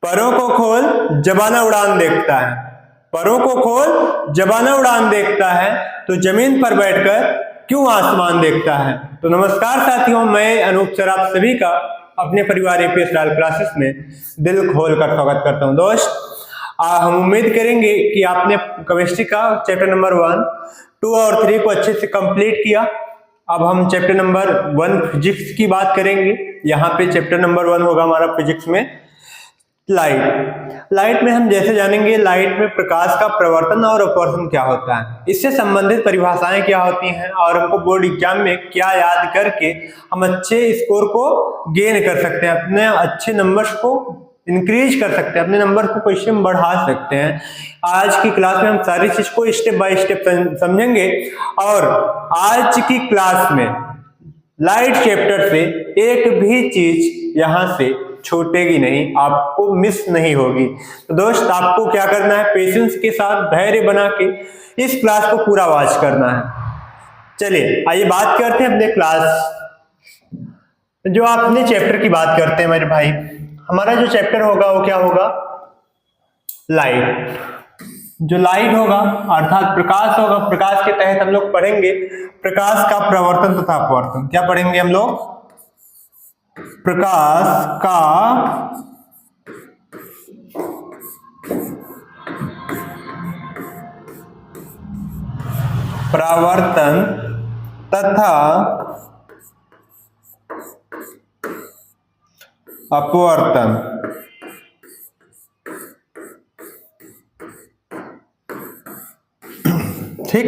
परों को खोल जबाना उड़ान देखता है, परों को खोल जबाना उड़ान देखता है, तो जमीन पर बैठकर क्यों आसमान देखता है। तो नमस्कार साथियों, मैं अनूप सर आप सभी का अपने परिवार एपीएस लाल क्लासेस में दिल खोल कर स्वागत करता हूं। दोस्त, हम उम्मीद करेंगे कि आपने केमिस्ट्री का चैप्टर नंबर 1, 2 और 3 को अच्छे से कंप्लीट किया। अब हम चैप्टर नंबर 1 फिजिक्स की बात करेंगे। यहाँ पे चैप्टर नंबर 1 होगा हमारा फिजिक्स में लाइट में हम जैसे जानेंगे लाइट में प्रकाश का प्रवर्तन और अपवर्तन क्या होता है, इससे संबंधित परिभाषाएं क्या होती हैं, और हमको बोर्ड एग्जाम में क्या याद करके हम अच्छे स्कोर को गेन कर सकते हैं, अपने अच्छे नंबर्स को इंक्रीज कर सकते हैं, अपने नंबर को क्वेश्चन में बढ़ा सकते हैं। आज की क्लास में हम सारी चीज को स्टेप बाय स्टेप समझेंगे, और आज की क्लास में लाइट चैप्टर से एक भी चीज यहां से छूटेगी नहीं, आपको मिस नहीं होगी। तो दोस्त, आपको क्या करना है, पेशेंस के साथ धैर्य बना के इस क्लास को पूरा वॉच करना है। चलिए आइए बात करते हैं अपने क्लास जो अपने चैप्टर की बात करते हैं मेरे भाई। हमारा जो चैप्टर होगा वो क्या होगा, लाइट। जो लाइट होगा अर्थात प्रकाश होगा, प्रकाश के तहत हम लोग पढ़ेंगे प्रकाश का प्रवर्तन तथा अपवर्तन। क्या पढ़ेंगे हम लोग, प्रकाश का प्रवर्तन तथा अपवर्तन। ठीक,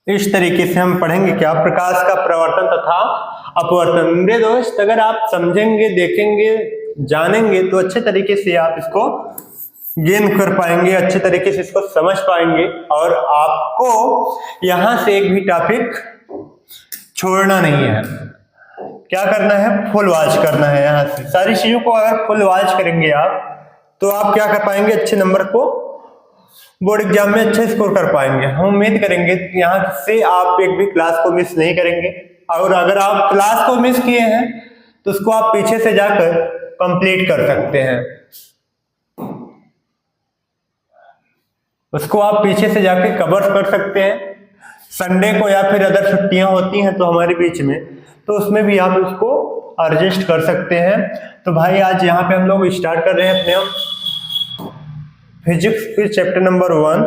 इस तरीके से हम पढ़ेंगे क्या, प्रकाश का प्रवर्तन तथा अपवर्तन। मेरे दोस्त, अगर आप समझेंगे, देखेंगे, जानेंगे तो अच्छे तरीके से आप इसको गेन कर पाएंगे, अच्छे तरीके से इसको समझ पाएंगे, और आपको यहां से एक भी टॉपिक छोड़ना नहीं है। क्या करना है, फुल वॉच करना है। यहां से सारी चीजों को अगर फुल वॉच करेंगे आप, तो आप क्या कर पाएंगे, अच्छे नंबर को बोर्ड एग्जाम में अच्छे स्कोर कर पाएंगे। हम उम्मीद करेंगे यहाँ से आप एक भी क्लास को मिस नहीं करेंगे, और अगर आप क्लास को मिस किए हैं तो उसको आप पीछे से जाकर कंप्लीट कर सकते हैं, उसको आप पीछे से जाकर कवर कर सकते हैं। संडे को या फिर अगर छुट्टियां होती हैं तो हमारे बीच में, तो उसमें भी आप उसको एडजस्ट कर सकते हैं। तो भाई आज यहाँ पे हम लोग स्टार्ट कर रहे हैं अपने फिजिक्स के चैप्टर नंबर 1,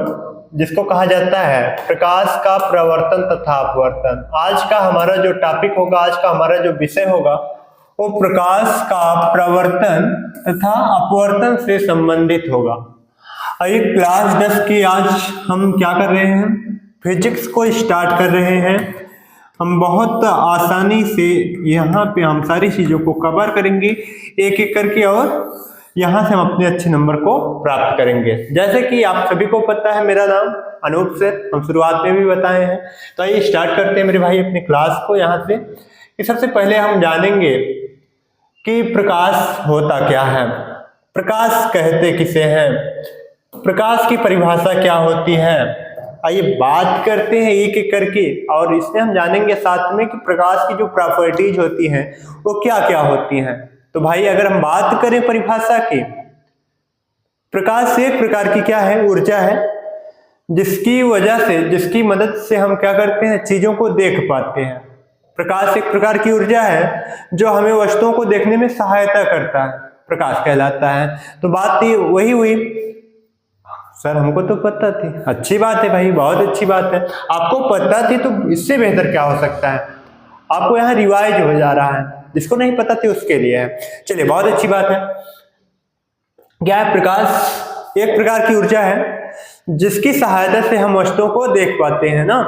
जिसको कहा जाता है प्रकाश का प्रवर्तन तथा अपवर्तन। आज का हमारा जो टॉपिक होगा, आज का हमारा जो विषय होगा, वो प्रकाश का प्रवर्तन तथा अपवर्तन से संबंधित होगा। आइए क्लास 10 की आज हम क्या कर रहे हैं, फिजिक्स को स्टार्ट कर रहे हैं। हम बहुत आसानी से यहाँ पे हम सारी चीजों को कवर करेंगे एक एक करके, और यहां से हम अपने अच्छे नंबर को प्राप्त करेंगे। जैसे कि आप सभी को पता है, मेरा नाम अनूप सर, हम शुरुआत में भी बताए हैं। तो आइए स्टार्ट करते हैं मेरे भाई अपनी क्लास को यहाँ से। कि सबसे पहले हम जानेंगे कि प्रकाश होता क्या है, प्रकाश कहते किसे हैं, प्रकाश की परिभाषा क्या होती है। आइए बात करते हैं एक एक करके, और इसमें हम जानेंगे साथ में कि प्रकाश की जो प्रॉपर्टीज होती हैं वो क्या क्या होती हैं। तो भाई अगर हम बात करें परिभाषा की, प्रकाश एक प्रकार की क्या है, ऊर्जा है, जिसकी वजह से, जिसकी मदद से हम क्या करते हैं, चीजों को देख पाते हैं। प्रकाश एक प्रकार की ऊर्जा है जो हमें वस्तुओं को देखने में सहायता करता है, प्रकाश कहलाता है। तो बात वही हुई। सर हमको तो पता थी, अच्छी बात है भाई, बहुत अच्छी बात है, आपको पता थी तो इससे बेहतर क्या हो सकता है, आपको यहाँ रिवाइज हो जा रहा है, जिसको नहीं पता थी उसके लिए है। चलिए बहुत अच्छी बात है। क्या है, प्रकाश एक प्रकार की ऊर्जा है जिसकी सहायता से हम वस्तुओं को देख पाते हैं ना।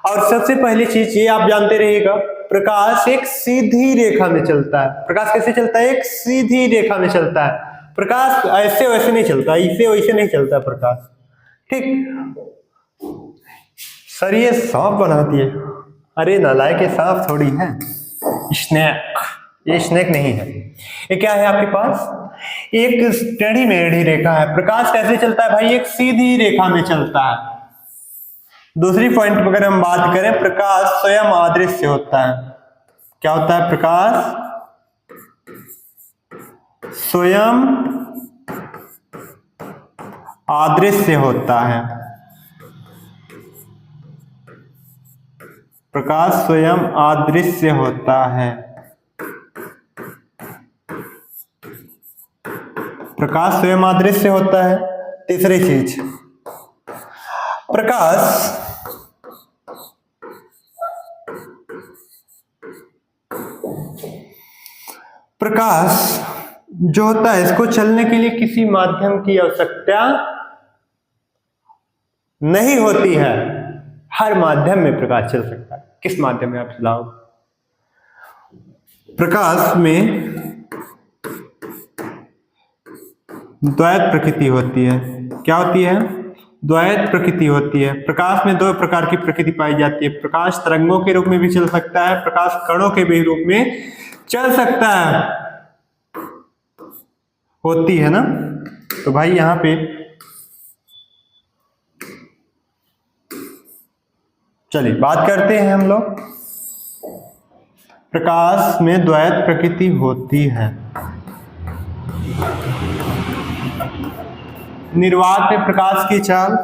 और सबसे पहली चीज ये आप जानते रहिएगा, प्रकाश एक सीधी रेखा में चलता है। प्रकाश कैसे चलता है, एक सीधी रेखा में चलता है। प्रकाश ऐसे वैसे नहीं चलता, इसे वैसे नहीं चलता प्रकाश। ठीक, सर ये सांप बना दिए, अरे नालायक, ये सांप थोड़ी है, स्नेक, ये स्नेक नहीं है। ये क्या है आपके पास, एक टेढ़ी मेढ़ी रेखा है। प्रकाश कैसे चलता है भाई, एक सीधी रेखा में चलता है। दूसरी पॉइंट पर अगर हम बात करें, प्रकाश स्वयं अदृश्य होता है। क्या होता है, प्रकाश स्वयं अदृश्य होता है। प्रकाश स्वयं अदृश्य होता है। प्रकाश स्वयं अदृश्य होता है। तीसरी चीज, प्रकाश जो होता है इसको चलने के लिए किसी माध्यम की आवश्यकता नहीं होती है। हर माध्यम में प्रकाश चल सकता है। किस माध्यम में आप चलाओ? प्रकाश में द्वैत प्रकृति होती है। क्या होती है? द्वैत प्रकृति होती है। प्रकाश में दो प्रकार की प्रकृति पाई जाती है। प्रकाश तरंगों के रूप में भी चल सकता है, प्रकाश कणों के भी रूप में चल सकता है, होती है ना। तो भाई यहां पे चलिए बात करते हैं हम लोग। प्रकाश में द्वैत प्रकृति होती है। निर्वात में प्रकाश की चाल,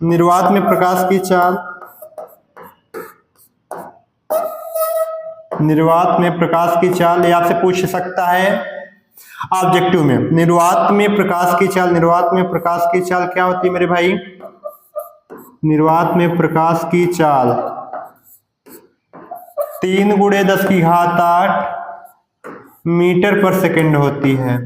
निर्वात में प्रकाश की चाल, निर्वात में प्रकाश की चाल, ये आपसे पूछ सकता है ऑब्जेक्टिव में। निर्वात में प्रकाश की चाल, निर्वात में प्रकाश की चाल क्या होती है मेरे भाई? निर्वात में प्रकाश की चाल 3 × 10⁸ मीटर पर सेकंड होती है।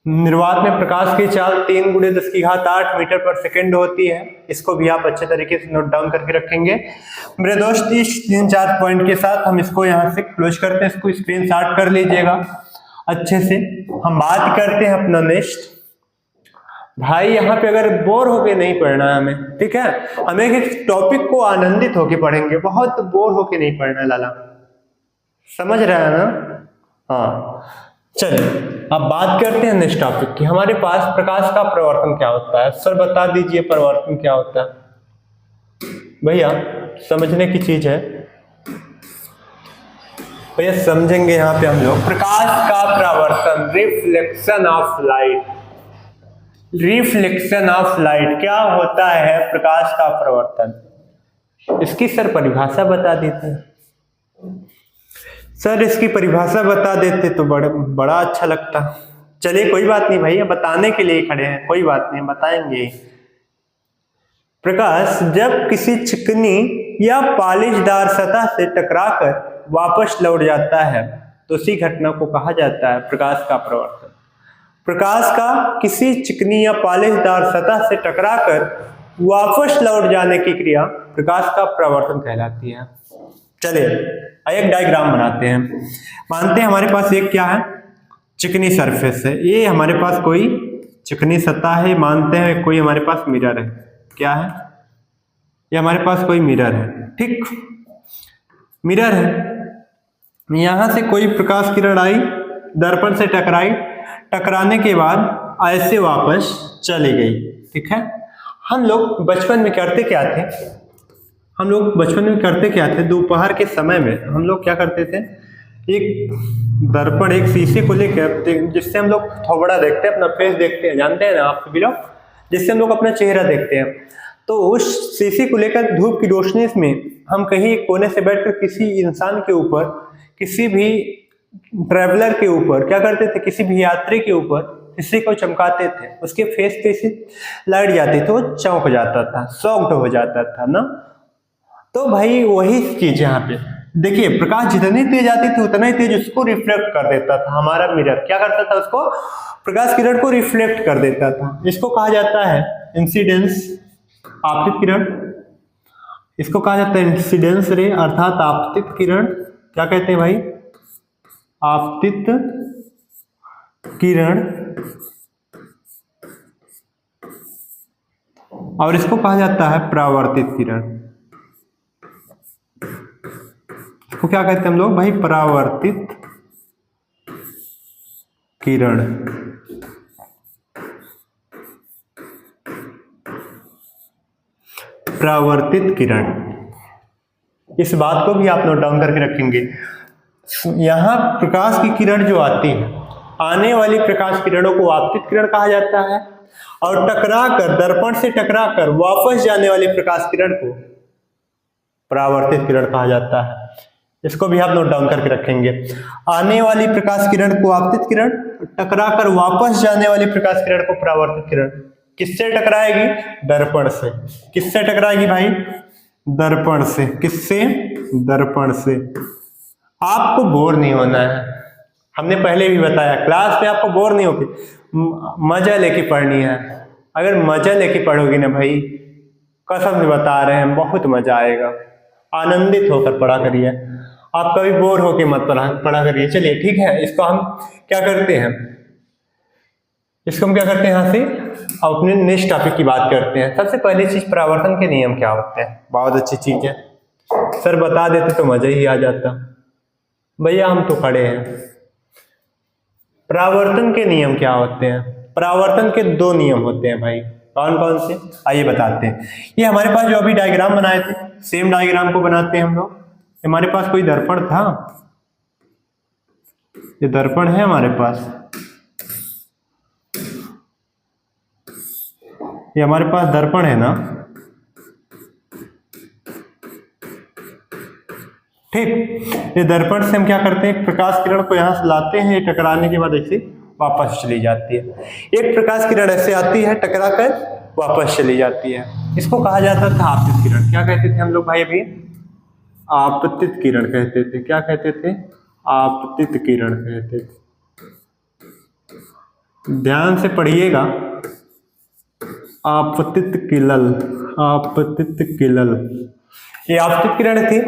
निर्वात में प्रकाश की चाल 3 × 10⁸ मीटर पर सेकंड होती है। इसको भी आप अच्छे तरीके से नोट डाउन करके रखेंगे मेरे दोस्त। इस 3-4 पॉइंट के साथ हम इसको यहाँ से क्लोज करते हैं। इसको स्क्रीनशॉट कर लीजिएगा अच्छे से। हम बात करते हैं अपना नेक्स्ट। भाई यहाँ पे अगर बोर होके नहीं पढ़ना है हमें, ठीक है? हमें एक टॉपिक को आनंदित होके पढ़ेंगे, बहुत बोर होके नहीं पढ़ना लाला, समझ रहे हैं ना? हाँ चलिए अब बात करते हैं नेक्स्ट टॉपिक की। हमारे पास प्रकाश का प्रवर्तन क्या होता है? सर बता दीजिए प्रवर्तन क्या होता है। भैया समझने की चीज है, भैया समझेंगे यहाँ पे हम लोग। प्रकाश का प्रवर्तन, reflection of light, reflection of light क्या होता है? प्रकाश का प्रवर्तन। इसकी सर परिभाषा बता देते हैं। सर इसकी परिभाषा बता देते तो बड़ा अच्छा लगता। चलिए कोई बात नहीं भैया, बताने के लिए खड़े हैं, कोई बात नहीं बताएंगे। प्रकाश जब किसी चिकनी या पॉलिशदार सतह से टकराकर वापस लौट जाता है तो उसी घटना को कहा जाता है प्रकाश का प्रवर्तन। प्रकाश का किसी चिकनी या पॉलिशदार सतह से टकराकर वापस लौट जाने की क्रिया प्रकाश का प्रवर्तन कहलाती है। चलिए एक डायग्राम बनाते हैं। मानते हैं हमारे पास एक क्या है? चिकनी सरफेस है। ये हमारे पास कोई चिकनी सतह है। मानते हैं कोई हमारे पास मिरर है। क्या है? ये हमारे पास कोई मिरर है, ठीक? मिरर है। यहां से कोई प्रकाश किरण आई, दर्पण से टकराई, टकराने के बाद ऐसे वापस चली गई, ठीक है? हम लोग बचपन में करते क्या थे? दोपहर के समय में हम लोग क्या करते थे? एक दर्पण, एक शीशे को लेकर, जिससे हम लोग थोबड़ा देखते हैं, अपना फेस देखते हैं, जानते हैं ना आप सभी लोग, जिससे हम लोग अपना चेहरा देखते हैं। तो उस शीशे को लेकर धूप की रोशनी में हम कहीं कोने से बैठकर किसी इंसान के ऊपर, किसी भी ट्रेवलर के ऊपर क्या करते थे? किसी भी यात्री के ऊपर शीशे को चमकाते थे। उसके फेस पे से लाइट जाती थी, वो चौंक जाता था, शॉक्ड हो जाता था ना। तो भाई वही चीज यहाँ पे देखिए, प्रकाश जितनी तेज आती थी उतना ही तेज उसको रिफ्लेक्ट कर देता था। हमारा मिरर क्या करता था? उसको प्रकाश किरण को रिफ्लेक्ट कर देता था। इसको कहा जाता है इंसिडेंस, आपतित किरण। इसको कहा जाता है इंसिडेंस रे, अर्थात आपतित किरण। क्या कहते हैं भाई? आपतित किरण। और इसको कहा जाता है परावर्तित किरण। इसको क्या कहते हैं हम लोग भाई? परावर्तित किरण। परावर्तित किरण। इस बात को भी आप नोट डाउन करके रखेंगे। यहाँ प्रकाश की किरण जो आती है, आने वाली प्रकाश किरणों को आपतित किरण कहा जाता है, और टकराकर, दर्पण से टकराकर वापस जाने वाली प्रकाश किरण को परावर्तित किरण कहा जाता है। इसको भी आप नोट डाउन करके रखेंगे। आने वाली प्रकाश किरण को आपतित किरण, टकराकर वापस जाने वाली प्रकाश किरण को परावर्तित किरण। किससे टकराएगी? दर्पण से। किससे टकराएगी भाई? दर्पण से। किससे? दर्पण से। आपको बोर नहीं होना है, हमने पहले भी बताया, क्लास में आपको बोर नहीं होगी, मजा लेके पढ़नी है। अगर मजा लेके पढ़ोगी ना भाई, कसम से बता रहे हैं, बहुत मजा आएगा। आनंदित होकर पढ़ा करिए, आप कभी बोर होके मत पढ़ा करिए। चलिए ठीक है, इसको हम क्या करते हैं, यहाँ से अपने नेक्स्ट टॉपिक की बात करते हैं। सबसे पहली चीज, परावर्तन के नियम क्या होते हैं। बहुत अच्छी चीज है, सर बता देते तो मजा ही आ जाता। भैया हम तो खड़े हैं। परावर्तन के नियम क्या होते हैं? परावर्तन के 2 नियम होते हैं भाई। कौन कौन से, आइए बताते हैं। ये हमारे पास जो अभी डायग्राम बनाए थे, सेम डायग्राम को बनाते हैं हम लोग। हमारे पास कोई दर्पण था, ये दर्पण है हमारे पास, ये हमारे पास दर्पण है ना, ठीक। ये दर्पण से हम क्या करते हैं, प्रकाश किरण को यहां से लाते हैं, टकराने के बाद ऐसे वापस चली जाती है। एक प्रकाश किरण ऐसे आती है, टकरा कर वापस चली जाती है। इसको कहा जाता था आपतित किरण। क्या कहते थे हम लोग भाई अभी? आपतित किरण कहते थे। क्या कहते थे? आपतित किरण कहते थे। ध्यान से पढ़िएगा, आपतित किरण, आपतित किरण, ये आपतित किरण थी।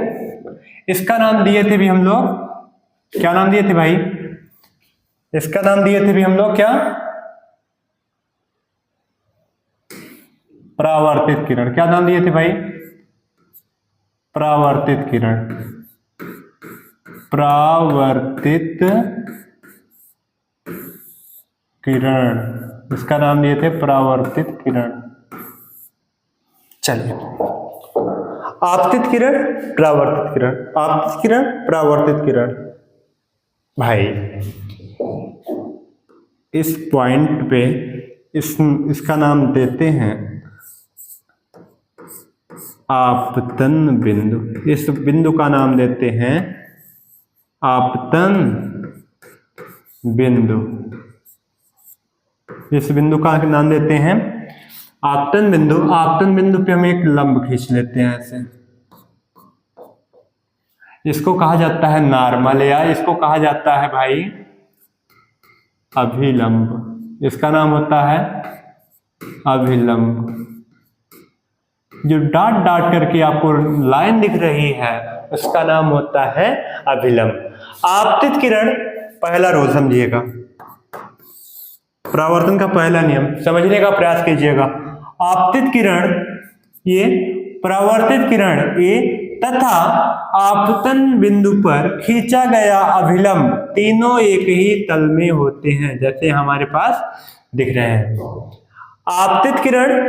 इसका नाम दिए थे भी हम लोग, क्या नाम दिए थे भाई? इसका नाम दिए थे भी हम लोग क्या? परावर्तित किरण। क्या नाम दिए थे भाई? परावर्तित किरण। परावर्तित किरण, इसका नाम दिए थे परावर्तित किरण। चलिए, आपतित किरण, परावर्तित किरण, आपतित किरण, परावर्तित किरण। भाई इस पॉइंट पे इसका नाम देते हैं आपतन बिंदु। इस बिंदु का नाम देते हैं आपतन बिंदु। इस बिंदु का नाम देते हैं आपतन बिंदु। आपतन बिंदु पे हम एक लंब खींच लेते हैं ऐसे, इसको कहा जाता है नॉर्मल, या इसको कहा जाता है भाई अभिलंब। इसका नाम होता है अभिलंब। जो डॉट डॉट करके आपको लाइन दिख रही है, उसका नाम होता है अभिलंब। आपतित किरण, पहला रूल समझिएगा, परावर्तन का पहला नियम समझने का प्रयास कीजिएगा। आपतित किरण ये, परावर्तित किरण ये, तथा आपतन बिंदु पर खींचा गया अभिलंब, तीनों एक ही तल में होते हैं, जैसे हमारे पास दिख रहे हैं। आपतित किरण,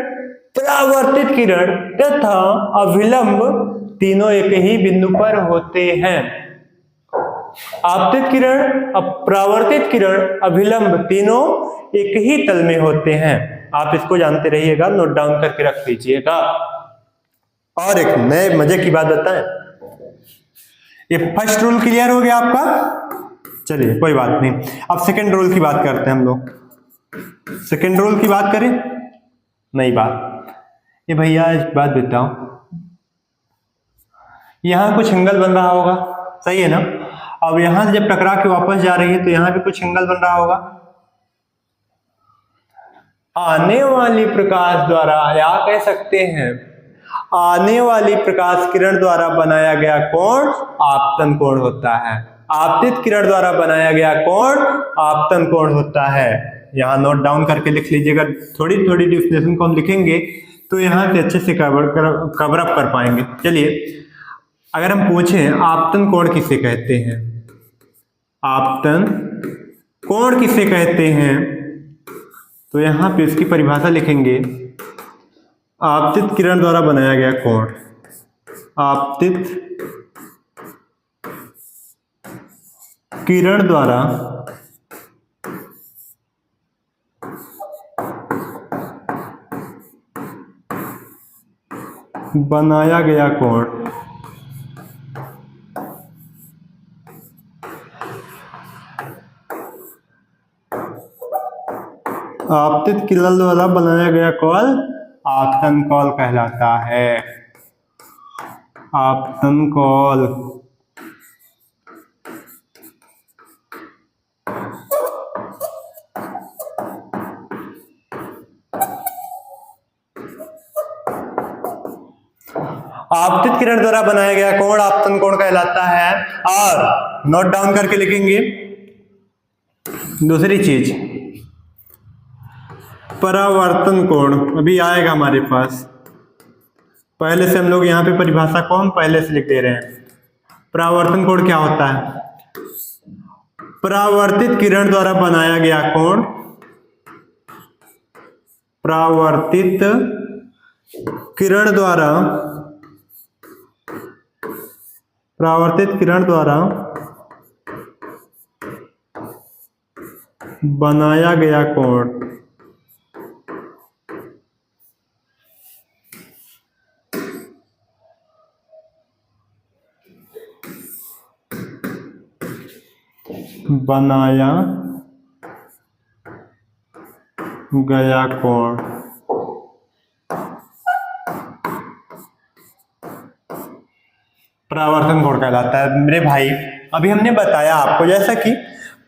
परावर्तित किरण तथा अभिलंब तीनों एक ही बिंदु पर होते हैं। आपतित किरण, परावर्तित किरण, अभिलंब तीनों एक ही तल में होते हैं। आप इसको जानते रहिएगा, नोट डाउन करके रख लीजिएगा। और एक नए मजे की बात बताएं, ये फर्स्ट रूल क्लियर हो गया आपका। चलिए कोई बात नहीं, अब सेकंड रूल की बात करते हैं हम लोग। सेकंड रूल की बात करें, नई बात। ये भैया एक बात बताओ, यहां कुछ एंगल बन रहा होगा, सही है ना? अब यहां से जब टकरा के वापस जा रही है तो यहां पे कुछ एंगल बन रहा होगा। आने वाली प्रकाश द्वारा, या कह सकते हैं आने वाली प्रकाश किरण द्वारा बनाया गया कोण आपतन कोण होता है। आपतित किरण द्वारा बनाया गया कोण आपतन कोण होता है। यहां नोट डाउन करके लिख लीजिएगा, थोड़ी थोड़ी डिफिनेशन को हम लिखेंगे तो यहां से अच्छे से कवर अप कर पाएंगे। चलिए, अगर हम पूछें आपतन कोण किसे कहते हैं, आपतन कोण किसे कहते हैं, तो यहां पे इसकी परिभाषा लिखेंगे, आपतित किरण द्वारा बनाया गया कोण, आपतित किरण द्वारा बनाया गया कोण आपतित किरण द्वारा बनाया गया कोण आपतन कोण कहलाता है। आपतन कोण। आपतित किरण द्वारा बनाया गया कोण आपतन कोण कहलाता है। और नोट डाउन करके लिखेंगे दूसरी चीज, परावर्तन कोण अभी आएगा हमारे पास। पहले से हम लोग यहाँ पे परिभाषा को हम पहले से लिख दे रहे हैं। परावर्तन कोण क्या होता है? परावर्तित किरण द्वारा बनाया गया कोण, परावर्तित किरण द्वारा बनाया गया कोण बनाया गया कोण परावर्तन कोण कहलाता है। मेरे भाई अभी हमने बताया आपको, जैसा कि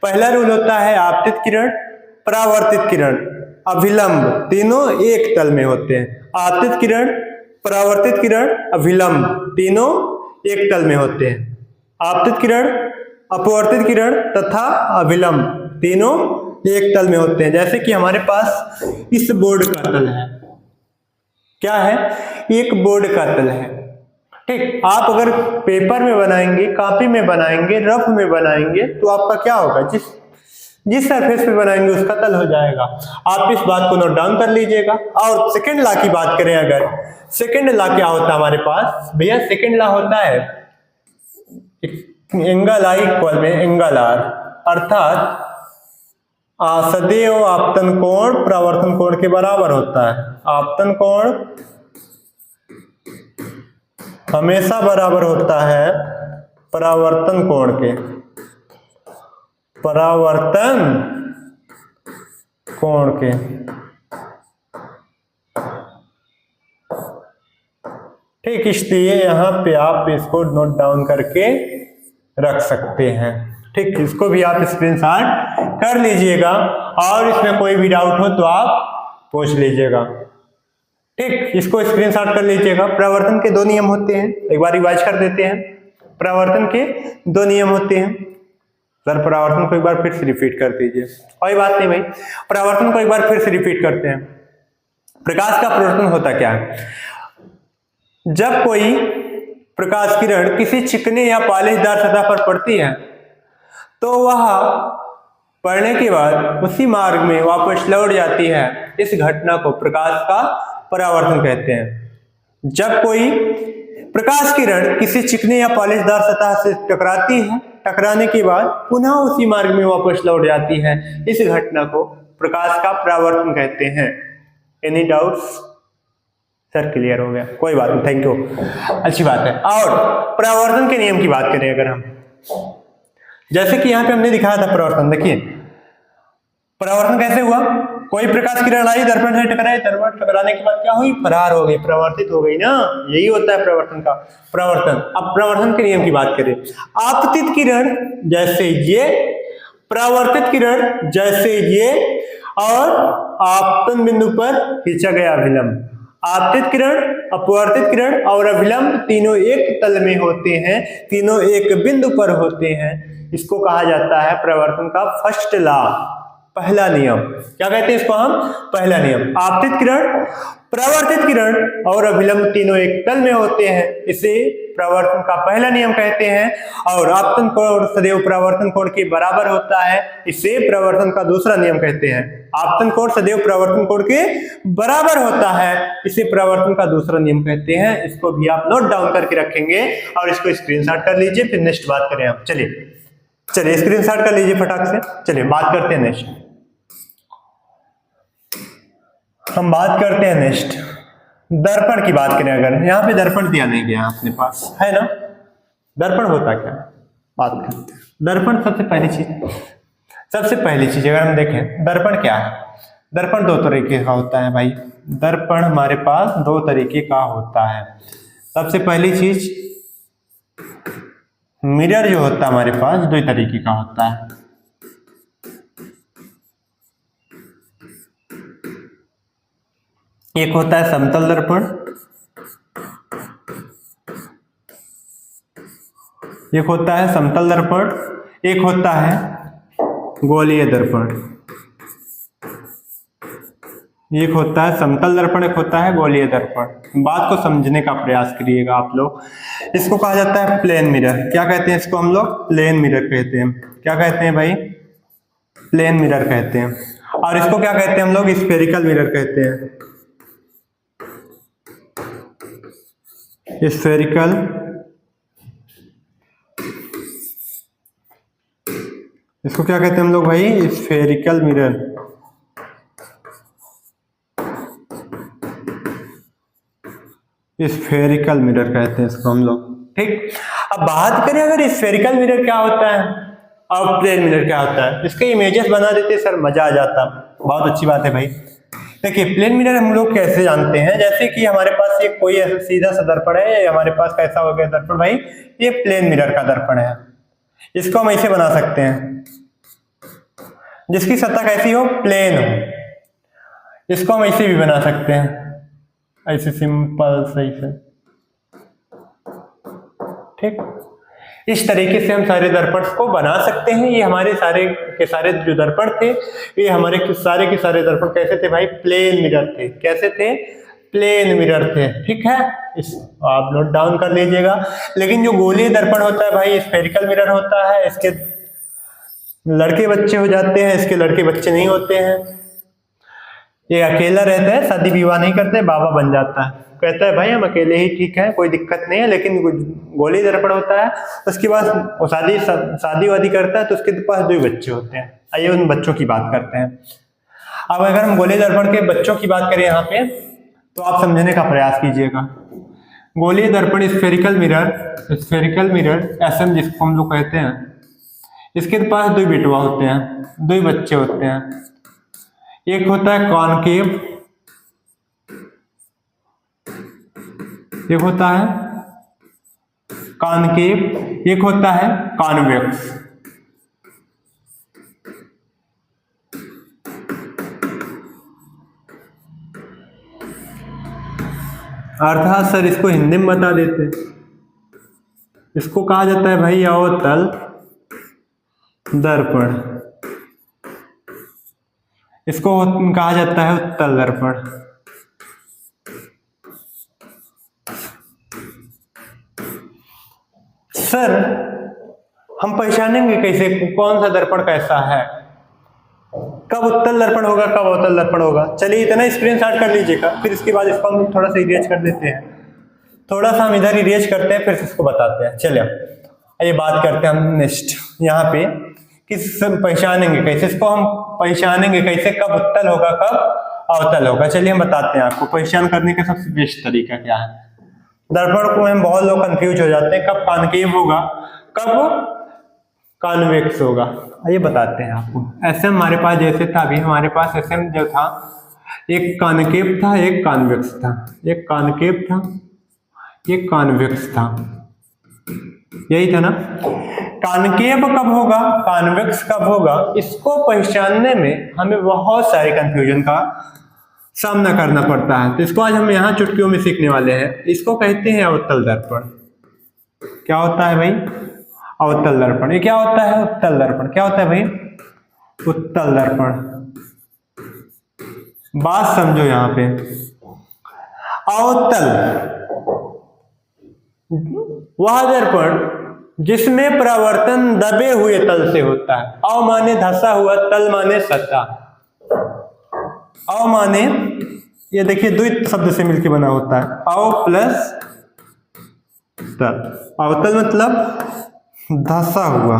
पहला रूल होता है आपतित किरण, परावर्तित किरण, अभिलंब, तीनों एक तल में होते हैं। आपतित किरण, परावर्तित किरण, अभिलंब तीनों एक तल में होते हैं। आपतित किरण, अपवर्तित किरण तथा अभिलंब तीनों एक तल में होते हैं। जैसे कि हमारे पास इस बोर्ड का तल है, क्या है? एक बोर्ड का तल है, ठीक। आप अगर पेपर में बनाएंगे, कॉपी में बनाएंगे, रफ में बनाएंगे तो आपका क्या होगा? जिस सरफेस पे बनाएंगे उसका तल हो जाएगा। आप इस बात को नोट डाउन कर लीजिएगा। और सेकंड लॉ की बात करें, अगर सेकंड लॉ क्या होता है हमारे पास? भैया सेकंड लॉ होता है एंगल आई इक्वल में एंगल आर, अर्थात सदैव आपतन कोण परावर्तन कोण के बराबर होता है। आपतन कोण हमेशा बराबर होता है परावर्तन कोण के, परावर्तन कोण के। ठीक, इसलिए यहां पे आप इसको नोट डाउन करके रख सकते हैं। ठीक, इसको भी आप स्क्रीनशॉट कर लीजिएगा और इसमें कोई भी डाउट हो तो आप पूछ लीजिएगा। ठीक, इसको स्क्रीनशॉट कर लीजिएगा। परावर्तन के दो नियम होते हैं, एक बार रिवाइज कर देते हैं। परावर्तन के दो नियम होते हैं। सर परावर्तन को एक बार फिर से रिपीट कर दीजिए। कोई बात नहीं भाई, परावर्तन को एक बार फिर से रिपीट करते हैं। प्रकाश का परावर्तन होता क्या है? जब कोई प्रकाश किरण किसी चिकने या पॉलिशदार सतह पर पड़ती है तो वह पड़ने के बाद उसी मार्ग में वापस लौट जाती है। इस घटना को प्रकाश का परावर्तन कहते हैं। जब कोई प्रकाश किरण किसी चिकने या पॉलिशदार सतह से टकराती है, टकराने के बाद पुनः उसी मार्ग में वापस लौट जाती है, इस घटना को प्रकाश का परावर्तन कहते हैं। Any doubts? सर क्लियर हो गया, कोई बात नहीं, थैंक यू, अच्छी बात है। और परावर्तन के नियम की बात करें अगर हम, जैसे कि यहाँ पे हमने दिखाया था परावर्तन, देखिए परावर्तन कैसे हुआ? कोई प्रकाश किरण आई, दर्पण से टकराई, दर्पण टकराने के बाद क्या हुई? फरार हो गई, परावर्तित हो गई ना। यही होता है परावर्तन का परावर्तन। अब परावर्तन के नियम की बात करें, आपतित किरण जैसे ये, परावर्तित किरण जैसे ये, और आपतन बिंदु पर खींचा गया अभिलंब। आपतित किरण, अपवर्तित किरण और अभिलंब तीनों एक तल में होते हैं, तीनों एक बिंदु पर होते हैं। इसको कहा जाता है परावर्तन का फर्स्ट लॉ। पहला नियम। क्या कहते हैं इसको हम? पहला नियम। आपतित किरण, परावर्तित किरण और अभिलंब तीनों एक तल में होते हैं, इसे परावर्तन का पहला नियम कहते हैं। और आपतन कोण सदैव परावर्तन कोण के बराबर होता है, इसे परावर्तन का दूसरा नियम कहते हैं। आपतन कोण सदैव परावर्तन कोण के बराबर होता है, इसे परावर्तन का दूसरा नियम कहते हैं। इसको भी आप नोट डाउन करके रखेंगे और इसको स्क्रीनशॉट कर लीजिए, फिर नेक्स्ट बात करें हम। चलिए स्क्रीनशॉट कर लीजिए फटाक से। चलिए बात करते हैं नेक्स्ट। हम बात करते हैं नेक्स्ट दर्पण की बात करें। अगर यहाँ पे दर्पण दिया नहीं गया अपने पास, है ना? दर्पण होता क्या है, बात करते हैं। दर्पण सबसे पहली चीज अगर हम देखें, दर्पण क्या है? दर्पण दो तरीके का होता है भाई। दर्पण हमारे पास दो तरीके का होता है। सबसे पहली चीज, मिरर जो होता है हमारे पास दो तरीके का होता है। एक होता है समतल दर्पण, एक होता है समतल दर्पण, एक होता है गोलीय दर्पण। एक होता है समतल दर्पण, एक होता है गोलीय दर्पण। बात को समझने का प्रयास करिएगा आप लोग। इसको कहा जाता है प्लेन मिरर। क्या कहते हैं इसको हम लोग? प्लेन मिरर कहते हैं। क्या कहते हैं भाई? प्लेन मिरर कहते हैं। और इसको क्या कहते हैं हम लोग? स्फेरिकल मिरर कहते हैं। स्फेरिकल इसको क्या कहते हैं हम लोग भाई? Spherical mirror. स्फेरिकल मिरर कहते हैं इसको हम लोग। ठीक, अब बात करें अगर स्फेरिकल मिरर क्या होता है और प्लेन मिरर क्या होता है, इसके इमेजेस बना देते सर, मजा आ जाता। बहुत अच्छी बात है भाई। देखिए प्लेन मिरर हम लोग कैसे जानते हैं, जैसे कि हमारे पास ये कोई ऐसा सीधा सा दर्पण है, हमारे पास कैसा हो गया दर्पण भाई? ये प्लेन मिरर का दर्पण है। इसको हम ऐसे बना सकते हैं, जिसकी सतह कैसी हो? प्लेन हो। इसको हम ऐसे भी बना सकते हैं, ऐसे सिंपल सही से। ठीक, इस तरीके से हम सारे दर्पण को बना सकते हैं। ये हमारे सारे के सारे जो दर्पण थे, ये हमारे सारे के सारे दर्पण कैसे थे भाई? प्लेन मिरर थे। कैसे थे? प्लेन मिरर थे। ठीक है, इस आप नोट डाउन कर लीजिएगा। लेकिन जो गोलीय दर्पण होता है भाई, स्फेरिकल मिरर होता है। इसके लड़के बच्चे हो जाते हैं, इसके लड़के बच्चे नहीं होते हैं। ये अकेला रहता है, शादी विवाह नहीं करते, बाबा बन जाता है, कहता है भाई हम अकेले ही ठीक है, कोई दिक्कत नहीं है। लेकिन गोली दर्पण होता है, उसके बाद वो शादी वादी करता है तो उसके पास दो बच्चे होते हैं। आइए उन बच्चों की बात करते हैं। अब अगर हम गोली दर्पण के बच्चों की बात करें यहाँ पे, तो आप समझने का प्रयास कीजिएगा। गोलीय दर्पण स्फेरिकल मिरर एसएम जिसको हम लोग कहते हैं, इसके पास दो बेटवा होते हैं, दो बच्चे होते हैं। एक होता है कॉनकेव, एक होता है कॉनकेव, एक होता है कॉन्वेक्स। अर्थात सर इसको हिंदी में बता देते, इसको कहा जाता है भाई अवतल दर्पण, इसको कहा जाता है उत्तल दर्पण। सर हम पहचानेंगे कैसे कौन सा दर्पण कैसा है, कब उत्तल दर्पण होगा कब अवतल दर्पण होगा? चलिए इतना स्क्रीनशॉट कर लीजिएगा, फिर इसके बाद इसको हम थोड़ा सा इरेज कर देते हैं। थोड़ा सा हम इधर इरेज करते हैं, फिर इसको बताते हैं। चलिए ये बात करते हैं हम नेक्स्ट यहाँ पे, किस पहचानेंगे कैसे, इसको हम पहचानेंगे कैसे कब उत्तल होगा कब अवतल होगा। चलिए हम बताते हैं आपको पहचान करने का सबसे बेस्ट तरीका क्या है। दर्पण को हम बहुत लोग कंफ्यूज हो जाते हैं, कब कॉनकेव होगा कब कॉन्वेक्स होगा। आइए बताते हैं आपको। एसएम हमारे पास जैसे था, अभी हमारे पास एसएम जो था, एक कॉनकेव था एक कॉन्वेक्स था, एक कॉनकेव था एक कॉन्वेक्स था, यही था ना। कॉनकेव कब होगा कॉन्वेक्स कब होगा, इसको पहचानने में हमें बहुत सारे कंफ्यूजन का सामना करना पड़ता है। तो इसको आज हम यहाँ चुटकियों में सीखने वाले हैं। इसको कहते हैं अवतल दर्पण। क्या होता है भाई? अवतल दर्पण। ये क्या होता है? उत्तल दर्पण। क्या होता है भाई? उत्तल दर्पण। बात समझो यहां पे, अवतल वह दर्पण जिसमें परावर्तन दबे हुए तल से होता है। अव माने धंसा हुआ, तल माने सतह। अव माने ये देखिए द्वित शब्द से मिलकर बना होता है, अव प्लस तल। अवतल मतलब धंसा हुआ,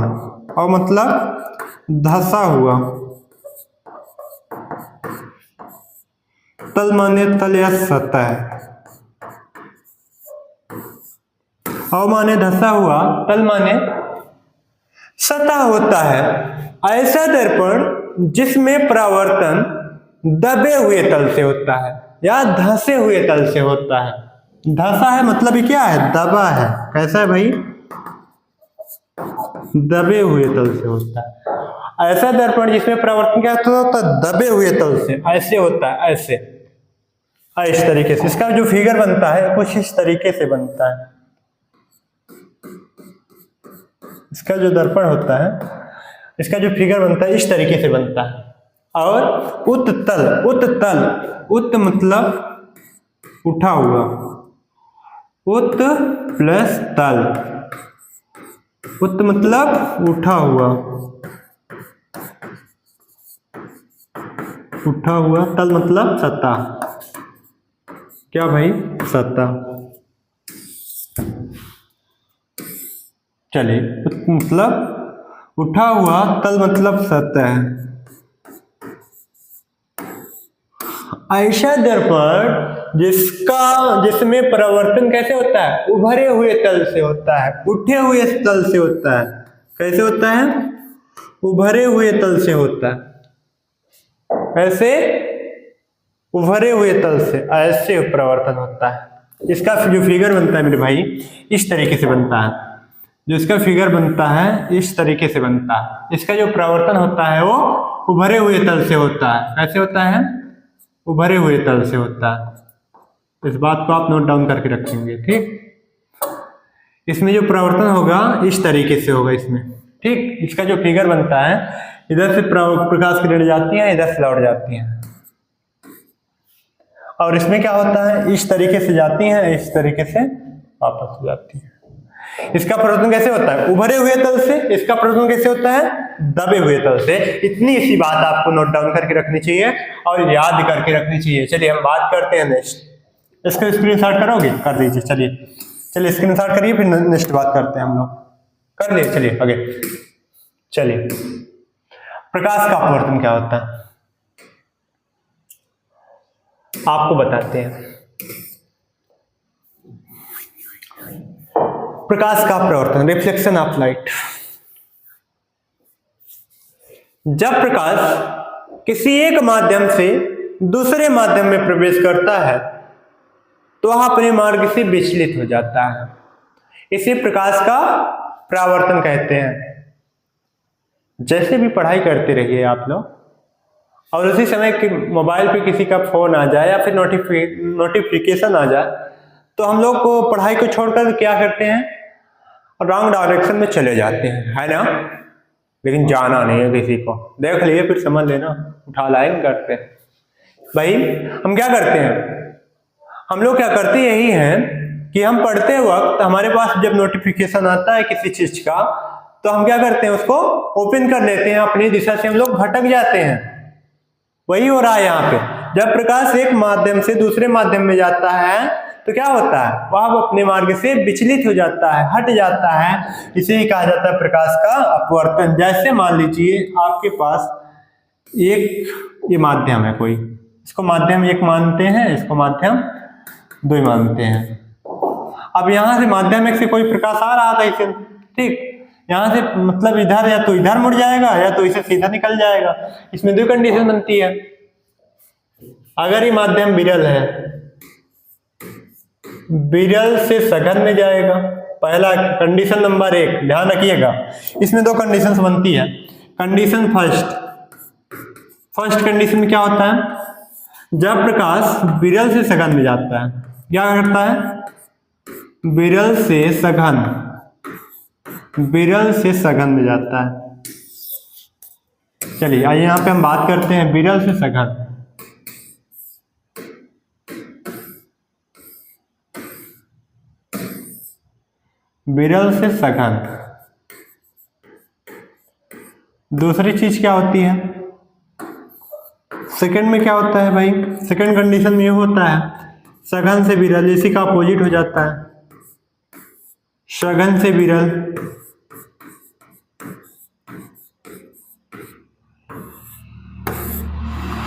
अव मतलब धंसा हुआ, तल माने तल या सतह। अव माने धंसा हुआ, तल माने सतह होता है ऐसा दर्पण जिसमें परावर्तन दबे हुए तल से होता है या धंसे हुए तल से होता है। धंसा है मतलब ये क्या है, दबा है। कैसा है भाई, दबे हुए तल से होता है। ऐसा दर्पण जिसमें परावर्तन क्या होता है, दबे हुए तल से, ऐसे होता है, ऐसे इस तरीके से। इसका जो फिगर बनता है कुछ इस तरीके से बनता है। इसका जो दर्पण होता है, इसका जो फिगर बनता है इस तरीके से बनता है। और उत्तल, उत्तल, उत मतलब उठा हुआ, उत प्लस तल, उत मतलब उठा हुआ, उठा हुआ, तल मतलब सतह। क्या भाई, सतह। चलिए, उत मतलब उठा हुआ, तल मतलब सतह। ऐसा दर्पण जिसमें परावर्तन कैसे होता है, उभरे हुए तल से होता है, उठे हुए तल से होता है। कैसे होता है, उभरे हुए तल से होता है, ऐसे उभरे हुए तल से ऐसे परावर्तन होता है। इसका जो फिगर बनता है मेरे भाई इस तरीके से बनता है। जो इसका फिगर बनता है इस तरीके से बनता है। इसका जो परावर्तन होता है वो उभरे हुए तल से होता है। कैसे होता है, उभरे हुए तल से होता है। इस बात को आप नोट डाउन करके रखेंगे, ठीक। इसमें जो परावर्तन होगा इस तरीके से होगा इसमें, ठीक। इसका जो फिगर बनता है, इधर से प्रकाश किरण जाती है, इधर से लौट जाती है। और इसमें क्या होता है, इस तरीके से जाती है, इस तरीके से वापस हो जाती है। इसका परावर्तन कैसे होता है, उभरे हुए तल से। इसका परावर्तन कैसे होता है, दबे हुए तल से। इतनी सी बात आपको नोट डाउन करके रखनी चाहिए और याद करके रखनी चाहिए। चलिए हम बात करते हैं नेक्स्ट। इसका स्क्रीनशॉट करोगे, कर दीजिए। चलिए स्क्रीनशॉट करिए, फिर नेक्स्ट बात करते हैं हम लोग। कर लिए, चलिए आगे। चलिए, प्रकाश का अपवर्तन क्या होता है आपको बताते हैं। प्रकाश का अपवर्तन, रिफ्लेक्शन ऑफ लाइट। जब प्रकाश किसी एक माध्यम से दूसरे माध्यम में प्रवेश करता है तो वह अपने मार्ग से विचलित हो जाता है। इसे प्रकाश का परावर्तन कहते हैं। जैसे भी पढ़ाई करते रहिए आप लोग, और उसी समय कि मोबाइल पे किसी का फोन आ जाए या फिर नोटिफिकेशन आ जाए, तो हम लोग को पढ़ाई को छोड़कर क्या करते हैं, रॉन्ग डायरेक्शन में चले जाते हैं, है ना। लेकिन जाना नहीं है किसी को, देख लिए फिर समझ लेना, उठा लाएंगे करते हैं। भाई हम क्या करते हैं, हम लोग क्या करते यही हैं कि हम पढ़ते वक्त हमारे पास जब नोटिफिकेशन आता है किसी चीज का, तो हम क्या करते हैं, उसको ओपन कर लेते हैं, अपनी दिशा से हम लोग भटक जाते हैं। वही हो रहा है यहाँ पे। जब प्रकाश एक माध्यम से दूसरे माध्यम में जाता है तो क्या होता है, वह अपने मार्ग से विचलित हो जाता है, हट जाता है। इसे ही कहा जाता है प्रकाश का अपवर्तन। जैसे मान लीजिए आपके पास एक ये माध्यम है कोई, इसको माध्यम एक मानते हैं, इसको माध्यम दो मानते हैं। अब यहां से माध्यम एक से कोई प्रकाश आ रहा था इसे, ठीक, यहां से मतलब इधर या तो इधर मुड़ जाएगा या तो इसे सीधा निकल जाएगा। इसमें दो कंडीशन बनती है। अगर ये माध्यम विरल है, विरल से सघन में जाएगा, पहला कंडीशन नंबर 1 ध्यान रखिएगा। इसमें दो कंडीशंस बनती है। कंडीशन फर्स्ट कंडीशन में क्या होता है, जब प्रकाश विरल से सघन में जाता है, क्या करता है, विरल से सघन में जाता है। चलिए आइए यहाँ पे हम बात करते हैं विरल से सघन। विरल से सघन दूसरी चीज क्या होती है? सेकंड में क्या होता है भाई? सेकंड कंडीशन में ये होता है सघन से विरल, इसी का अपोजिट हो जाता है सघन से विरल।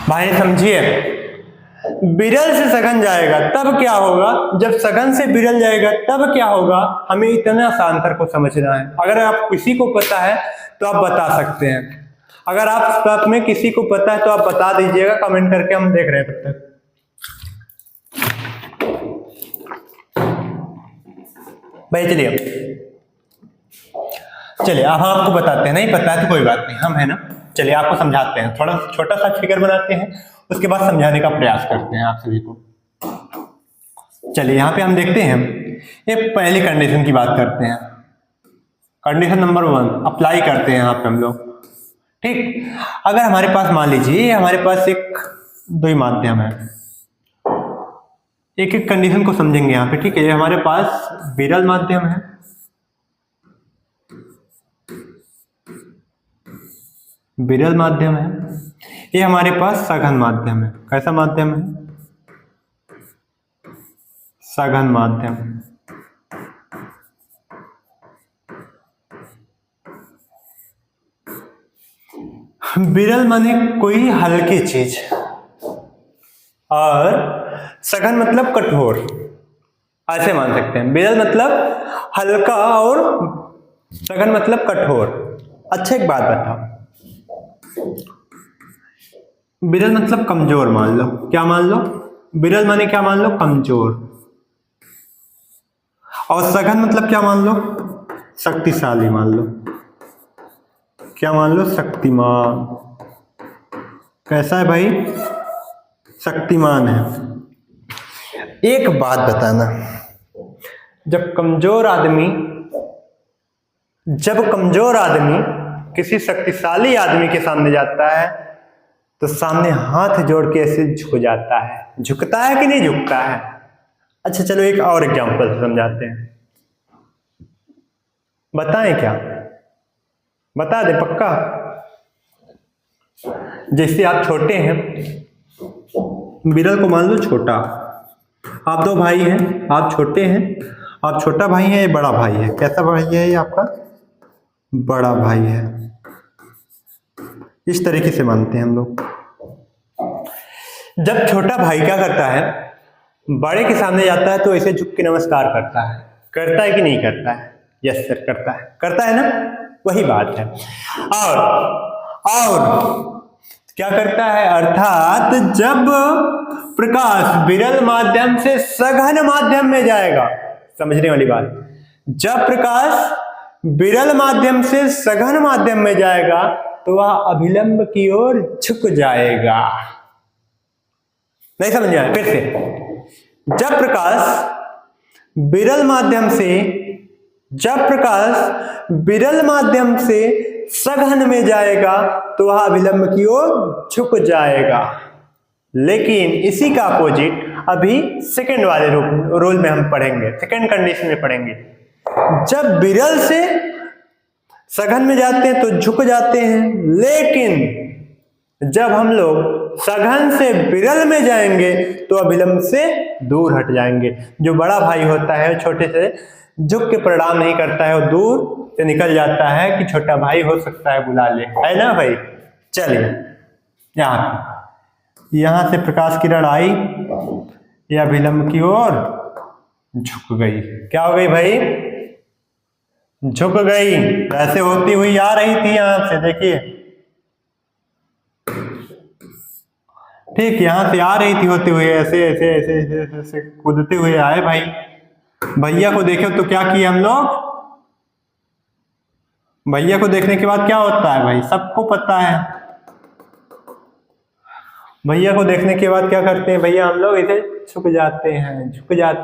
भाई समझिए, विरल से सघन जाएगा तब क्या होगा, जब सघन से विरल जाएगा तब क्या होगा, हमें इतना सा अंतर को समझना है। अगर आप किसी को पता है तो आप बता सकते हैं, अगर आप में किसी को पता है तो आप बता दीजिएगा कमेंट करके, हम देख रहे हैं तब तक। भाई चलिए अब हम आपको बताते हैं, नहीं पता है तो कोई बात नहीं, हम है ना, चलिए आपको समझाते हैं, थोड़ा छोटा सा फिगर बनाते हैं, उसके बाद समझाने का प्रयास करते हैं आप सभी को। चलिए यहाँ पे हम देखते हैं, ये पहली कंडीशन की बात करते हैं, कंडीशन नंबर 1 अप्लाई करते हैं यहाँ पे हम लोग। ठीक, अगर हमारे पास मान लीजिए हमारे पास एक दो ही माध्यम है, एक एक कंडीशन को समझेंगे यहाँ पे। ठीक है, हमारे पास विरल माध्यम है, विरल माध्यम है, ये हमारे पास सघन माध्यम है। कैसा माध्यम है? सघन माध्यम। विरल माने कोई हल्की चीज और सघन मतलब कठोर, ऐसे मान सकते हैं। विरल मतलब हल्का और सघन मतलब कठोर। अच्छा एक बात बताओ, विरल मतलब कमजोर मान लो, क्या मान लो? विरल माने क्या मान लो? कमजोर। और सघन मतलब क्या मान लो? शक्तिशाली मान लो। क्या मान लो? शक्तिमान। कैसा है भाई? शक्तिमान है। एक बात बताना, जब कमजोर आदमी किसी शक्तिशाली आदमी के सामने जाता है तो सामने हाथ जोड़ के ऐसे झुक जाता है। झुकता है कि नहीं झुकता है? अच्छा चलो एक और एग्जांपल समझाते हैं, बताएं क्या? बता दे पक्का? जैसे आप छोटे हैं, विरल को मान लो छोटा, आप दो भाई हैं, आप छोटे हैं, आप छोटा भाई है, ये बड़ा भाई है। कैसा भाई है ये आपका? बड़ा भाई है। इस तरीके से मानते हैं हम लोग। जब छोटा भाई क्या करता है, बड़े के सामने जाता है तो ऐसे झुक के नमस्कार करता है कि नहीं करता है? यस सर करता है ना, वही बात है। और क्या करता है, अर्थात जब प्रकाश विरल माध्यम से सघन माध्यम में जाएगा, समझने वाली बात, जब प्रकाश विरल माध्यम से सघन माध्यम में जाएगा तो वह अभिलंब की ओर झुक जाएगा। नहीं समझ आया? फिर से, जब प्रकाश विरल माध्यम से सघन में जाएगा तो वह अभिलंब की ओर झुक जाएगा। लेकिन इसी का अपोजिट अभी सेकंड वाले रोल में हम पढ़ेंगे, सेकंड कंडीशन में पढ़ेंगे। जब विरल से सघन में जाते हैं तो झुक जाते हैं, लेकिन जब हम लोग सघन से विरल में जाएंगे तो अभिलंब से दूर हट जाएंगे। जो बड़ा भाई होता है छोटे से झुक के प्रणाम नहीं करता है, वो दूर से निकल जाता है कि छोटा भाई हो सकता है बुला ले, है ना भाई? चलिए यहां से प्रकाश किरण आई, ये अभिलंब की ओर झुक गई। क्या हो गई भाई? झुक गई। ऐसे होती हुई आ रही थी यहां से, देखिए ठीक, यहां से आ रही थी होते हुए, ऐसे ऐसे ऐसे ऐसे ऐसे, ऐसे कूदते हुए आए भाई। भैया को देखे तो क्या किए हम लोग? भैया को देखने के बाद क्या होता है भाई? सबको पता है। भैया को देखने के बाद क्या करते हैं भैया? हम लोग इसे झुक जाते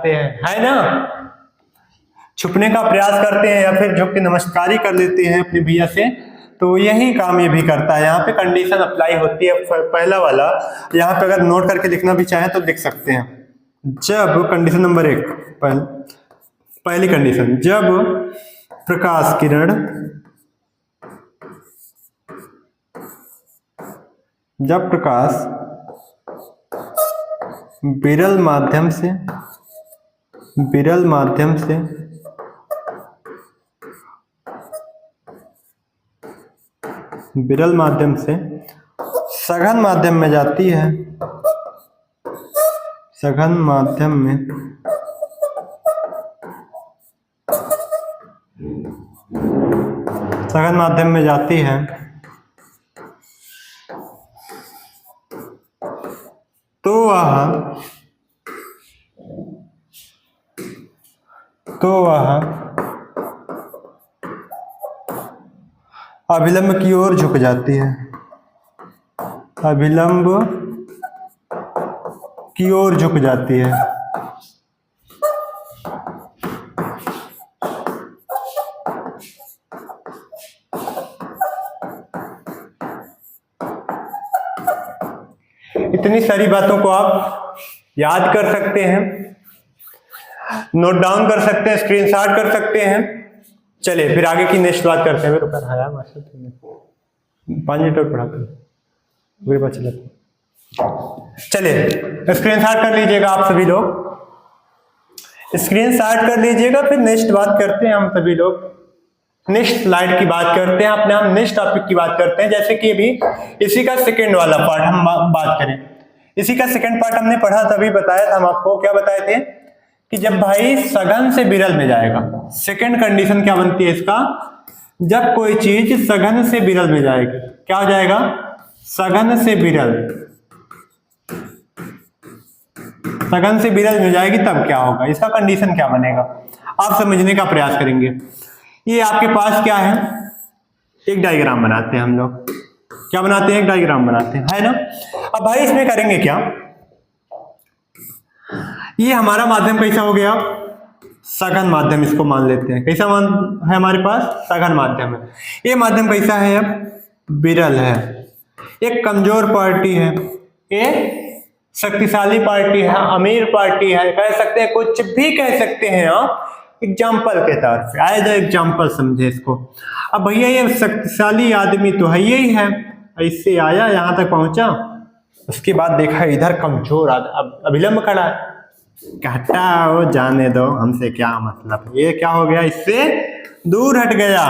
हैं, है ना? छुपने का प्रयास करते हैं या फिर झुक के नमस्कार ही कर लेते हैं अपने भैया से, तो यही काम ये भी करता है। यहाँ पे कंडीशन अप्लाई होती है। पहला वाला यहाँ पे अगर नोट करके लिखना भी चाहें तो लिख सकते हैं। जब कंडीशन नंबर 1, पहली कंडीशन, जब प्रकाश किरण विरल माध्यम से सघन माध्यम में जाती है, सघन माध्यम में जाती है तो वह अभिलंब की ओर झुक जाती है, अभिलंब की ओर झुक जाती है। इतनी सारी बातों को आप याद कर सकते हैं, नोट डाउन कर सकते हैं, स्क्रीनशॉट कर सकते हैं। चलिए फिर आगे की नेक्स्ट बात करते हैं। 5 मिनट और पढ़ाते हैं, चलिए स्क्रीनशॉट कर लीजिएगा आप सभी लोग, स्क्रीनशॉट कर लीजिएगा। फिर नेक्स्ट बात करते हैं हम सभी लोग, नेक्स्ट स्लाइड की बात करते हैं, अपने हम नेक्स्ट टॉपिक की बात करते हैं। जैसे कि अभी इसी का सेकंड वाला पार्ट हम बात करें, इसी का सेकंड पार्ट हमने पढ़ा, तभी बताया था हम आपको, क्या बताए थे कि जब भाई सघन से विरल में जाएगा, सेकंड कंडीशन क्या बनती है इसका, जब कोई चीज सघन से विरल में जाएगी, क्या हो जाएगा, सघन से विरल में जाएगी, तब क्या होगा, इसका कंडीशन क्या बनेगा, आप समझने का प्रयास करेंगे। ये आपके पास क्या है, एक डायग्राम बनाते हैं हम लोग, क्या बनाते हैं, एक डायग्राम बनाते हैं, है ना। अब भाई इसमें करेंगे क्या, ये हमारा माध्यम कैसा हो गया, सघन माध्यम, इसको मान लेते हैं, कैसा मान है हमारे पास, सघन माध्यम है। ये माध्यम कैसा है, अब विरल है, एक कमजोर पार्टी है, ये शक्तिशाली पार्टी है, अमीर पार्टी है, कह सकते हैं, कुछ भी कह सकते हैं आप, एग्जाम्पल के तौर पे, एज एग्जाम्पल समझे इसको। अब भैया ये शक्तिशाली आदमी तो है यही है, इससे आया यहां तक पहुंचा, उसके बाद देखा इधर कमजोर अभिलंब खड़ा है, कहता हो जाने दो, हमसे क्या मतलब, ये क्या हो गया, इससे दूर हट गया,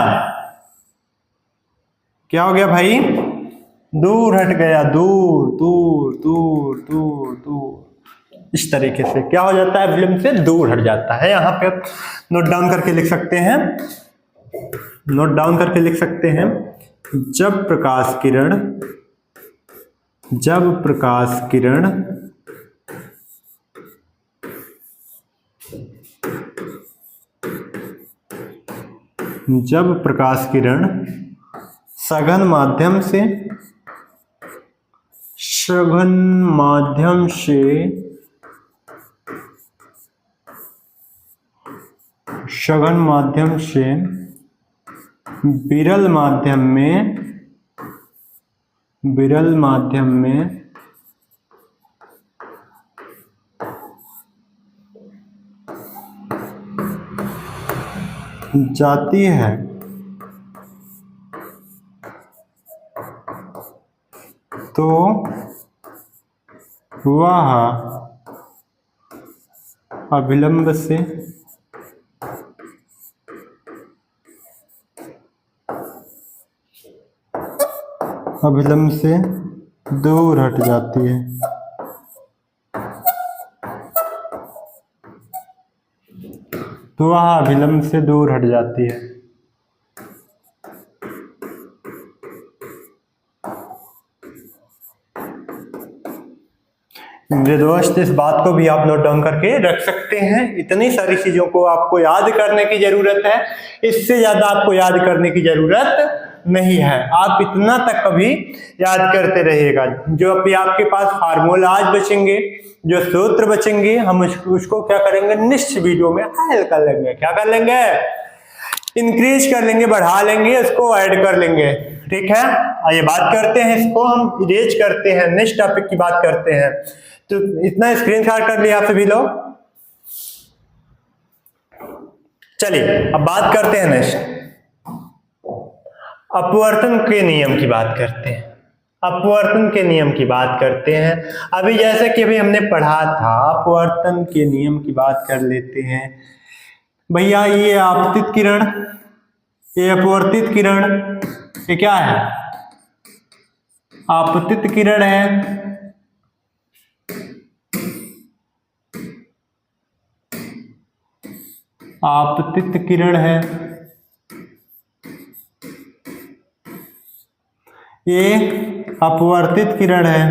क्या हो गया भाई, दूर हट गया, दूर दूर दूर दूर दूर, इस तरीके से क्या हो जाता है, अभिलंब से दूर हट जाता है। यहाँ पे आप नोट डाउन करके लिख सकते हैं, नोट डाउन करके लिख सकते हैं, जब प्रकाश किरण सघन माध्यम से विरल माध्यम में जाती है तो वह अभिलंब से दूर हट जाती है। तो वह अभिलंब से दूर हट जाती है। मेरे दोस्त, इस बात को भी आप नोट डाउन करके रख सकते हैं। इतनी सारी चीजों को आपको याद करने की जरूरत है, इससे ज्यादा आपको याद करने की जरूरत नहीं है। आप इतना तक कभी याद करते रहिएगा। जो अभी आपके पास फार्मूलाज बचेंगे, जो सूत्र बचेंगे, हम उसको क्या करेंगे, नेक्स्ट वीडियो में हल कर लेंगे। क्या कर लेंगे, इंक्रीज कर लेंगे, बढ़ा लेंगे, उसको ऐड कर लेंगे, ठीक है, आइए बात करते हैं, इसको हम इरेज करते हैं, नेक्स्ट टॉपिक की बात करते हैं। तो इतना स्क्रीनशॉट कर लिया आप सभी लोग। चलिए अब बात करते हैं नेक्स्ट, अपवर्तन के नियम की बात करते हैं। अपवर्तन के नियम की बात करते हैं। अभी जैसे कि अभी हमने पढ़ा था, अपवर्तन के नियम की बात कर लेते हैं। भैया ये आपतित किरण, ये अपवर्तित किरण, ये क्या है? आपतित किरण है। आपतित किरण है, ये अपवर्तित किरण है।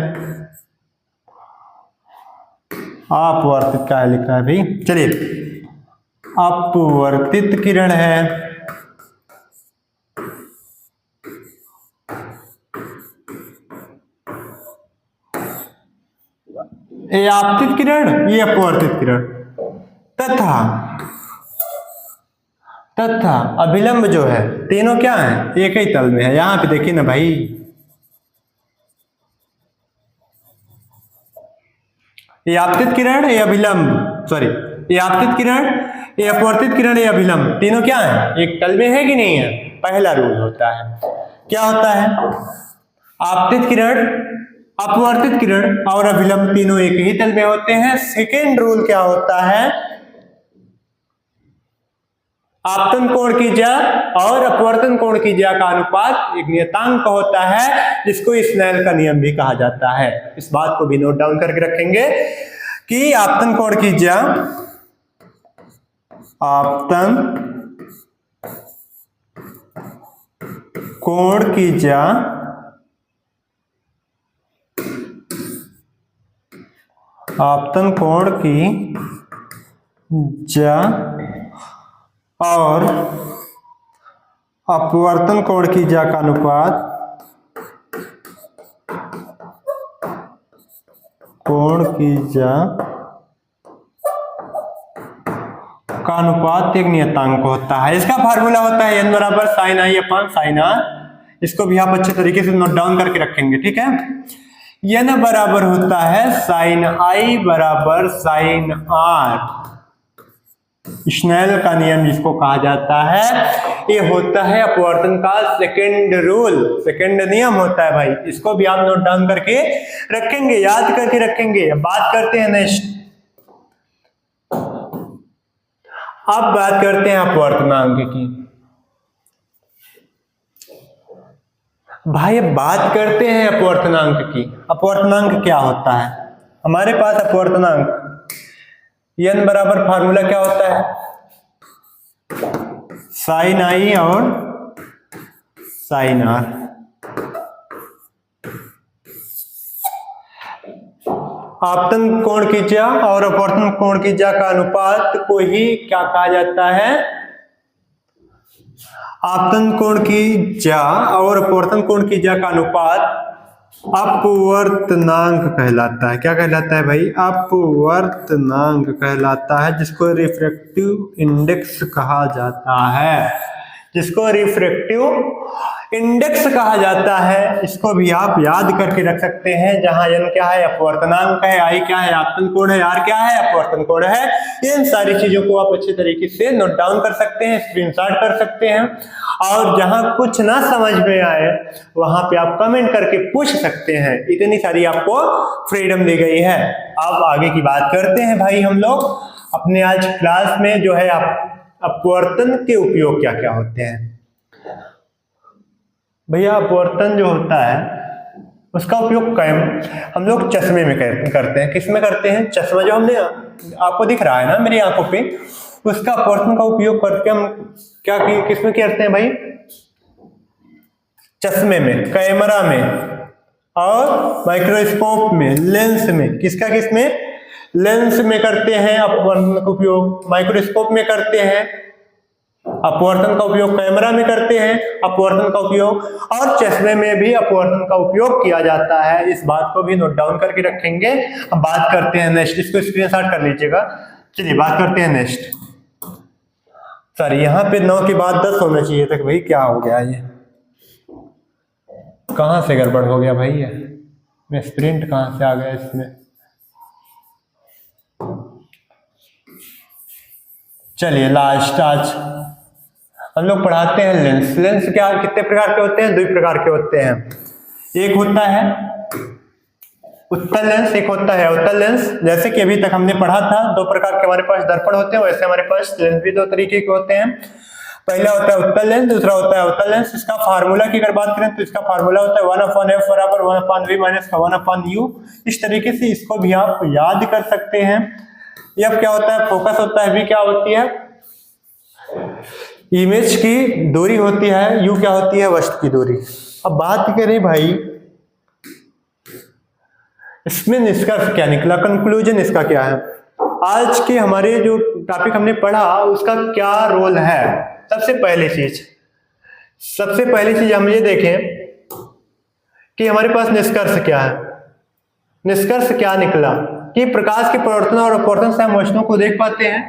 अपवर्तित क्या लिख रहा है भाई? चलिए, अपवर्तित किरण है, ये आपतित किरण, ये अपवर्तित किरण, तथा अभिलंब जो है, तीनों क्या है? एक ही तल में है। यहां पे देखिए ना भाई, ये आपतित किरण, ये अभिलंब, सॉरी, ये आपतित किरण, ये अपवर्तित किरण, ये अभिलंब, तीनों क्या है? एक तल में है कि नहीं है? पहला रूल होता है, क्या होता है? आपतित किरण, अपवर्तित किरण और अभिलंब तीनों एक ही तल में होते हैं। सेकेंड रूल क्या होता है? आपतन कोण की ज्या और अपवर्तन कोण की ज्या का अनुपात एक नियतांक होता है, जिसको स्नेल का नियम भी कहा जाता है। इस बात को भी नोट डाउन करके रखेंगे कि आपतन कोण की ज्या, आपतन कोण की ज्या आपतन कोण की ज्या और अपवर्तन कोण की ज्या का अनुपात, कोण की ज्या का अनुपात एक नियतांक होता है। इसका फार्मूला होता है n बराबर sine i upon sine r. इसको भी आप अच्छे तरीके से नोट डाउन करके रखेंगे, ठीक है। n बराबर होता है साइन आई बराबर साइन आर। स्नेल का नियम जिसको कहा जाता है, ये होता है अपवर्तन का सेकंड रूल, सेकंड नियम होता है भाई। इसको भी आप नोट डाउन करके रखेंगे, याद करके रखेंगे। अब बात करते हैं नेक्स्ट, अब बात करते हैं अपवर्तनांक की। भाई अब बात करते हैं अपवर्तनांक की। अपवर्तनांक क्या होता है? हमारे पास अपवर्तनांक n बराबर फार्मूला क्या होता है? साइन आई और साइन आर। आपतन कोण की ज्या और अपवर्तन कोण की ज्या का अनुपात को ही क्या कहा जाता है? आपतन कोण की ज्या और अपवर्तन कोण की ज्या का अनुपात अपवर्तनांक कहलाता है। क्या कहलाता है भाई? अपवर्तनांक कहलाता है, जिसको रिफ्रैक्टिव इंडेक्स कहा जाता है, जिसको रिफ्रैक्टिव इंडेक्स कहा जाता है। इसको भी आप याद करके रख सकते हैं, जहां n क्या है? अपवर्तनांक है, i क्या है? आपतन कोण है, r क्या है? अपवर्तन कोण है। इन सारी चीजों को आप अच्छे तरीके से नोट डाउन कर सकते हैं, स्क्रीनशॉट कर सकते हैं, और जहां कुछ ना समझ में आए वहां पे आप कमेंट करके पूछ सकते हैं। इतनी सारी आपको फ्रीडम दी गई है। अब आगे की बात करते हैं भाई हम लोग अपने आज क्लास में, जो है अपवर्तन के उपयोग क्या क्या होते हैं। भैया अपवर्तन जो होता है उसका उपयोग हम लोग चश्मे में करते हैं। किस में करते हैं? चश्मा जो हमने आपको दिख रहा है ना मेरी आंखों पे, उसका अपवर्तन का उपयोग करके हम क्या किस में करते हैं भाई? चश्मे में, कैमरा में और माइक्रोस्कोप में, लेंस में। किसका किस में? लेंस में करते हैं अपवर्तन का उपयोग, माइक्रोस्कोप में करते हैं अपवर्तन का उपयोग, कैमरा में करते हैं अपवर्तन का उपयोग, और चश्मे में भी अपवर्तन का उपयोग किया जाता है। इस बात को भी नोट डाउन करके रखेंगे। अब बात करते हैं नेक्स्ट, इसको स्क्रीनशॉट कर लीजिएगा। चलिए बात करते हैं नेक्स्ट। सॉरी, यहाँ पे 9 के बाद 10 होना चाहिए था भाई, क्या हो गया ये? कहाँ से गड़बड़ हो गया भाई, ये स्प्रिंट कहाँ से आ गया इसमें। चलिए लास्ट आज हम लोग पढ़ाते हैं लेंस। लेंस क्या कितने प्रकार के होते हैं? 2 प्रकार के होते हैं। एक होता है उत्तल लेंस, एक होता है अवतल लेंस। जैसे कि अभी तक हमने पढ़ा था 2 प्रकार के हमारे पास दर्पण होते हैं, वैसे हमारे पास लेंस भी 2 तरीके के होते हैं। पहला होता है उत्तल लेंस, दूसरा होता है अवतल लेंस। इसका फार्मूला की अगर बात करें तो इसका फार्मूला होता है 1/f बराबर 1/v माइनस 1/u। इस तरीके से इसको भी आप याद कर सकते हैं। एफ क्या होता है? फोकस होता है। वी क्या होती है? इमेज की दूरी होती है। यू क्या होती है? वस्तु की दूरी। अब बात करें भाई इसमें निष्कर्ष क्या निकला, कंक्लूजन इसका क्या है? आज के हमारे जो टॉपिक हमने पढ़ा उसका क्या रोल है? सबसे पहली चीज हम ये देखें कि हमारे पास निष्कर्ष क्या है। निष्कर्ष क्या निकला कि प्रकाश के परिवर्तन और अपवर्तन से हम वस्तुओं को देख पाते हैं।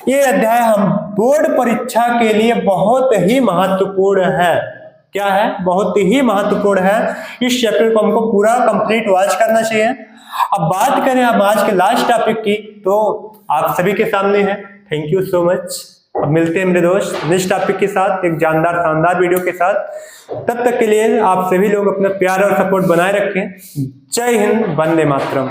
ये अध्याय हम बोर्ड परीक्षा के लिए बहुत ही महत्वपूर्ण है। क्या है? बहुत ही महत्वपूर्ण है। इस चैप्टर को हमको पूरा कंप्लीट वॉच करना चाहिए। अब बात करें अब आज के लास्ट टॉपिक की, तो आप सभी के सामने है। Thank you so much. अब मिलते हैं मेरे दोस्त नेक्स्ट टॉपिक के साथ, एक जानदार शानदार वीडियो के साथ। तब तक के लिए आप सभी लोग अपना प्यार और सपोर्ट बनाए रखें। जय हिंद, वंदे मातरम।